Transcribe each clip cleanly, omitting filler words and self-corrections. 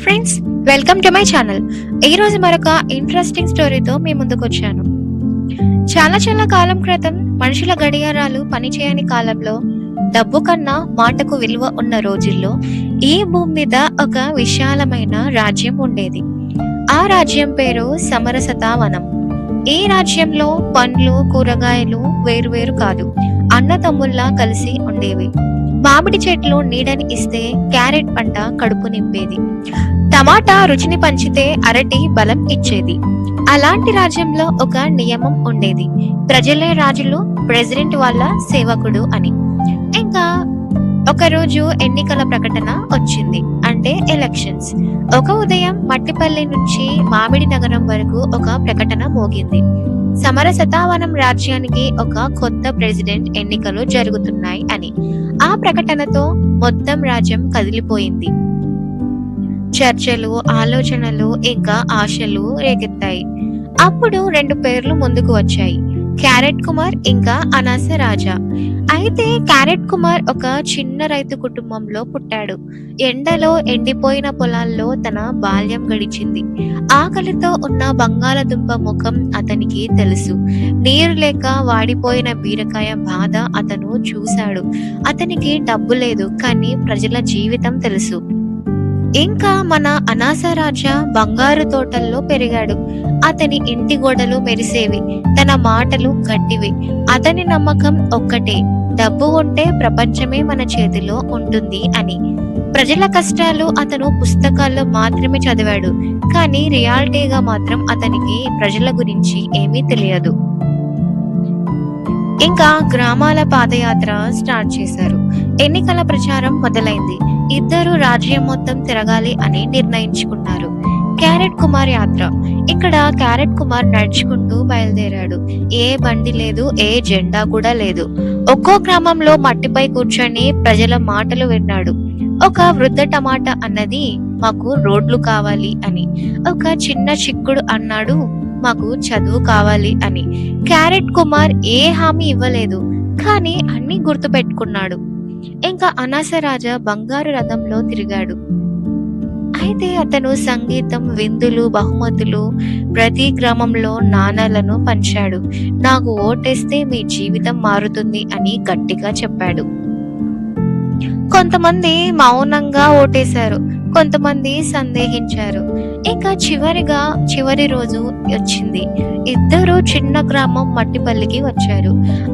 Friends, welcome to my channel. ఈ రోజు మరొక ఇంట్రెస్టింగ్ స్టోరీతో మీ ముందుకు వచ్చాను. చాలా చాలా కాలం క్రితం మనుషుల గడియారాలు పనిచేయని కాలంలో, డబ్బు కన్నా మాటకు విలువ ఉన్న రోజుల్లో ఈ భూమి మీద ఒక విశాలమైన రాజ్యం ఉండేది. ఆ రాజ్యం పేరు సమరసతావనం. ఈ రాజ్యంలో పండ్లు, కూరగాయలు వేరువేరు కాదు, అన్నతమ్ముల్లా కలిసి ఉండేవి. మామిడి చెట్లు నీడని ఇస్తే క్యారెట్ పంట కడుపు నింపేది. టమాటా రుచిని పంచితే అరటి బలం ఇచ్చేది. అలాంటి రాజ్యంలో ఒక నియమం ఉండేది: ప్రజలే రాజులు, ప్రెసిడెంట్ వాళ్ళ సేవకుడు అని. ఇంకా ఒకరోజు ఎన్నికల ప్రకటన వచ్చింది, అంటే ఎలక్షన్స్. ఒక ఉదయం మట్టిపల్లి నుంచి మామిడి నగరం వరకు ఒక ప్రకటన మోగింది: సమరసతావనం రాజ్యానికి ఒక కొత్త ప్రెసిడెంట్ ఎన్నికలు జరుగుతున్నాయి అని. ఆ ప్రకటనతో మొత్తం రాజ్యం కదిలిపోయింది. చర్చలు, ఆలోచనలు, ఇంకా ఆశలు రేకెత్తాయి. అప్పుడు రెండు పేర్లు ముందుకు వచ్చాయి: క్యారెట్ కుమార్ ఇంకా అనాస రాజా. అయితే క్యారెట్ కుమార్ ఒక చిన్న రైతు కుటుంబంలో పుట్టాడు. ఎండలో ఎండిపోయిన పొలాల్లో తన బాల్యం గడిచింది. ఆకలితో ఉన్న బంగాళదుంప ముఖం అతనికి తెలుసు. నీరు లేక వాడిపోయిన బీరకాయ బాధ అతను చూశాడు. అతనికి డబ్బు లేదు, కానీ ప్రజల జీవితం తెలుసు. ఇంకా మన అనాస రాజా బంగారు తోటల్లో పెరిగాడు. అతని ఇంటి గోడలు మెరిసేవి, తన మాటలు గట్టివి. అతని నమ్మకం ఒక్కటే: డబ్బు ఉంటే ప్రపంచమే మన చేతిలో ఉంటుంది అని. ప్రజల కష్టాలు అతను పుస్తకాల్లో మాత్రమే చదివాడు, కానీ రియాలిటీగా మాత్రం అతనికి ప్రజల గురించి ఏమీ తెలియదు. ఇంకా గ్రామాల పాదయాత్ర స్టార్ట్ చేశారు. ఎన్నికల ప్రచారం మొదలైంది. ఇద్దరు రాజ్యం మొత్తం తిరగాలి అని నిర్ణయించుకున్నారు. క్యారెట్ కుమార్ యాత్ర. ఇక్కడ క్యారెట్ కుమార్ నడుచుకుంటూ బయలుదేరాడు. ఏ బండి లేదు, ఏ జెండా కూడా లేదు. ఒక్కో గ్రామంలో మట్టిపై కూర్చొని ప్రజల మాటలు విన్నాడు. ఒక వృద్ధ టమాటా అన్నది, మాకు రోడ్లు కావాలి అని. ఒక చిన్న చిక్కుడు అన్నాడు, మాకు చదువు కావాలి అని. క్యారెట్ కుమార్ ఏ హామీ ఇవ్వలేదు, కానీ అన్ని గుర్తు పెట్టుకున్నాడు. ఇంకా అనాస రాజా బంగారు రథంలో తిరిగాడు. అయితే అతను సంగీతం, విందులు, బహుమతులు, ప్రతి గ్రామంలో నాణాలను పంచాడు. నాకు ఓటేస్తే మీ జీవితం మారుతుంది అని గట్టిగా చెప్పాడు. కొంతమంది మౌనంగా ఓటేశారు, కొంతమంది సందేహించారు. ఇంకా చివరి రోజు వచ్చింది. ఇద్దరు చిన్న గ్రామం మట్టిపల్లికి వచ్చారు.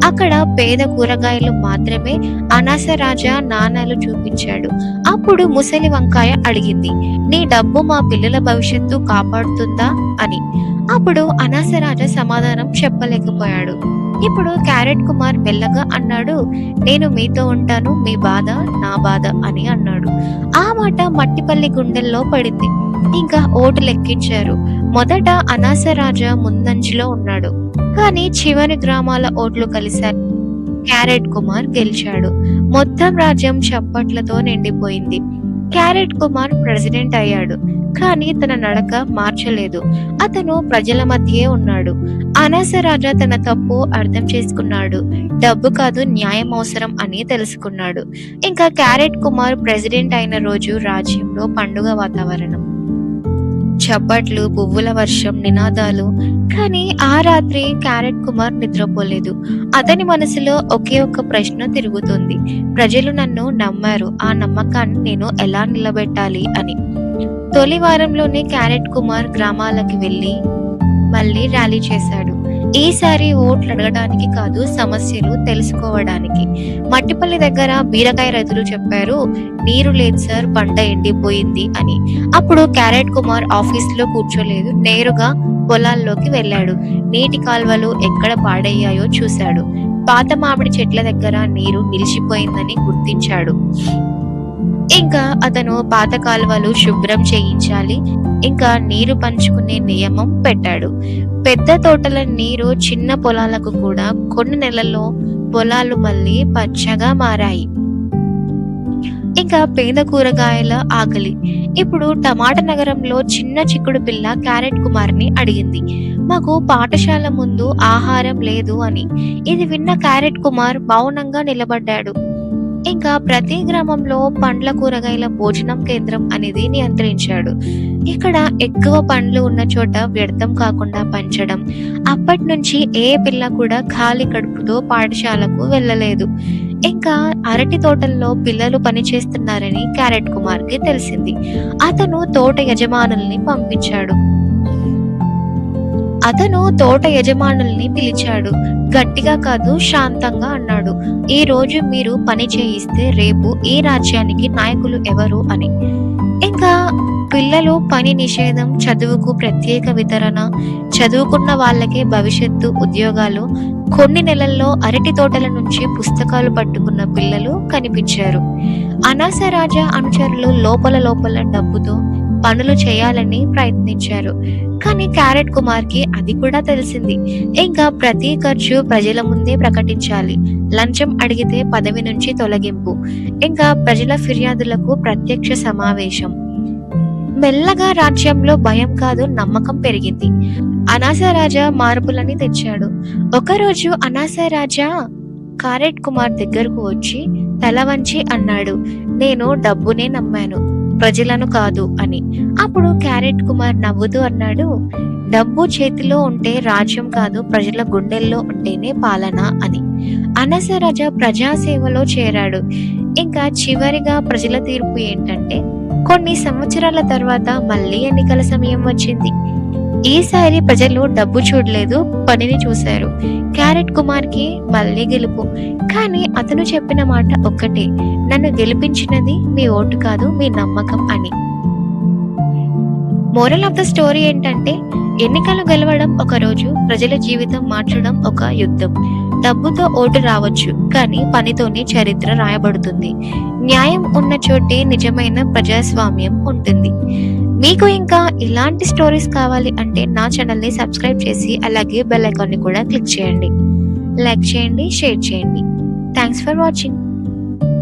అక్కడ పేద కూరగాయలు మాత్రమే. అనాస రాజా నాణాలు చూపించాడు. అప్పుడు ముసలి వంకాయ అడిగింది: నీ డబ్బు మా పిల్లల భవిష్యత్తు కాపాడుతుందా అని. అప్పుడు అనాస రాజా సమాధానం చెప్పలేకపోయాడు. ఇప్పుడు క్యారెట్ కుమార్ మెల్లగా అన్నాడు: నేను మీతో ఉంటాను, మీ బాధ నా బాధ అని అన్నాడు. ఆ మాట మట్టిపల్లి గుండెల్లో పడింది. ఇంకా ఓటు లెక్కించారు. మొదట అనాస రాజా ముందంజలో ఉన్నాడు, కానీ చివరి గ్రామాల ఓట్లు కలిశారు. క్యారెట్ కుమార్ గెలిచాడు. మొత్తం రాజ్యం చప్పట్లతో నిండిపోయింది. క్యారెట్ కుమార్ ప్రెసిడెంట్ అయ్యాడు, కానీ తన నడక మార్చలేదు. అతను ప్రజల మధ్యే ఉన్నాడు. అనాస రాజా తన తప్పు అర్థం చేసుకున్నాడు. డబ్బు కాదు, న్యాయం అవసరం అని తెలుసుకున్నాడు. ఇంకా క్యారెట్ కుమార్ ప్రెసిడెంట్ అయిన రోజు రాజ్యంలో పండుగ వాతావరణం. చప్పట్లు, పువ్వుల వర్షం, నినాదాలు. కానీ ఆ రాత్రి క్యారెట్ కుమార్ నిద్రపోలేదు. అతని మనసులో ఒకే ఒక్క ప్రశ్న తిరుగుతుంది: ప్రజలు నన్ను నమ్మారు, ఆ నమ్మకాన్ని నేను ఎలా నిలబెట్టాలి అని. తొలి వారంలోనే క్యారెట్ కుమార్ గ్రామాలకి వెళ్ళి మళ్ళీ ర్యాలీ చేశాడు. ఈసారి ఓట్లు అడగడానికి కాదు, సమస్యలు తెలుసుకోవడానికి. మట్టిపల్లి దగ్గర బీరకాయ రైతులు చెప్పారు: నీరు లేదు సార్, పంట ఎండిపోయింది అని. అప్పుడు క్యారెట్ కుమార్ ఆఫీసులో కూర్చోలేదు, నేరుగా పొలాల్లోకి వెళ్ళాడు. నీటి కాల్వలు ఎక్కడ పాడయ్యాయో చూశాడు. పాత మామిడి చెట్ల దగ్గర నీరు నిలిచిపోయిందని గుర్తించాడు. ఇంకా అతను పాత కాలువలు శుభ్రం చేయించాలి, ఇంకా నీరు పంచుకునే నియమం పెట్టాడు. పెద్ద తోటల నీరు చిన్న పొలాలకు కూడా. కొన్ని నెలల్లో పొలాలు మళ్ళీ పచ్చగా మారాయి. ఇంకా పేద కూరగాయల ఆకలి. ఇప్పుడు టమాటా నగరంలో చిన్న చిక్కుడు పిల్ల క్యారెట్ కుమార్ని అడిగింది: మాకు పాఠశాల ముందు ఆహారం లేదు అని. ఇది విన్న క్యారెట్ కుమార్ మౌనంగా నిలబడ్డాడు. ఇంకా ప్రతి గ్రామంలో పండ్ల కూరగాయల భోజనం కేంద్రం అనేది నియంత్రించాడు. ఇక్కడ ఎక్కువ పండ్లు ఉన్న చోట వ్యర్థం కాకుండా పంచడం. అప్పటి నుంచి ఏ పిల్ల కూడా ఖాళీ కడుపుతో పాఠశాలకు వెళ్ళలేదు. ఇంకా అరటి తోటల్లో పిల్లలు పనిచేస్తున్నారని క్యారెట్ కుమార్కి తెలిసింది. అతను తోట యజమానుల్ని పంపించాడు. అతను తోట యజమానుల్ని పిలిచాడు. గట్టిగా కాదు, శాంతంగా అన్నాడు. ఈ రోజు మీరు పని చేయిస్తే రేపు ఈ రాజ్యానికి నాయకులు ఎవరు అని. ఇంకా పిల్లలు పని నిషేధం, చదువుకు ప్రత్యేక వితరణ, చదువుకున్న వాళ్ళకే భవిష్యత్తు ఉద్యోగాలు. కొన్ని నెలల్లో అరటి తోటల నుంచి పుస్తకాలు పట్టుకున్న పిల్లలు కనిపించారు. అనాస రాజా అనుచరులు లోపల డబ్బుతో పనులు చేయాలని ప్రయత్నించారు. కానీ క్యారెట్ కుమార్కి అది కూడా తెలిసింది. ఇంకా ప్రతి ఖర్చు ప్రజల ముందే ప్రకటించాలి. లంచం అడిగితే పదవి నుంచి తొలగింపు. ఇంకా ప్రజల ఫిర్యాదులకు ప్రత్యక్ష సమావేశం. మెల్లగా రాజ్యంలో భయం కాదు, నమ్మకం పెరిగింది. అనాస రాజా మార్పులని తెచ్చాడు. ఒకరోజు అనాస రాజా క్యారెట్ కుమార్ దగ్గరకు వచ్చి తల వంచి అన్నాడు, నేను డబ్బునే నమ్మాను, ప్రజలను కాదు అని. అప్పుడు క్యారెట్ కుమార్ నవ్వుతూ అన్నాడు, డబ్బు చేతిలో ఉంటే రాజ్యం కాదు, ప్రజల గుండెల్లో ఉంటేనే పాలన అని. అనాస రాజా ప్రజాసేవలో చేరాడు. ఇంకా చివరిగా ప్రజల తీర్పు ఏంటంటే, కొన్ని సంవత్సరాల తర్వాత మళ్ళీ ఎన్నికల సమయం వచ్చింది. ఈసారి ప్రజలు డబ్బు చూడలేదు, పనిని చూశారు. క్యారెట్ కుమార్కి మళ్ళీ గెలుపు. కానీ అతను చెప్పిన మాట ఒక్కటే, నన్ను గెలిపించినది మీ ఓటు కాదు, మీ నమ్మకం అని. మోరల్ ఆఫ్ ద స్టోరీ ఏంటంటే, ఎన్నికలు గెలవడం ఒక రోజు, ప్రజల జీవితం మార్చడం ఒక యుద్ధం. డబ్బుతో ఓటు రావచ్చు, కానీ పనితోనే చరిత్ర రాయబడుతుంది. న్యాయం ఉన్న చోటే నిజమైన ప్రజాస్వామ్యం ఉంటుంది. మీకు ఇంకా ఇలాంటి స్టోరీస్ కావాలి అంటే నా ఛానల్ని సబ్స్క్రైబ్ చేసి అలాగే బెల్ ఐకాన్ని కూడా క్లిక్ చేయండి. లైక్ చేయండి, షేర్ చేయండి. Thanks for watching.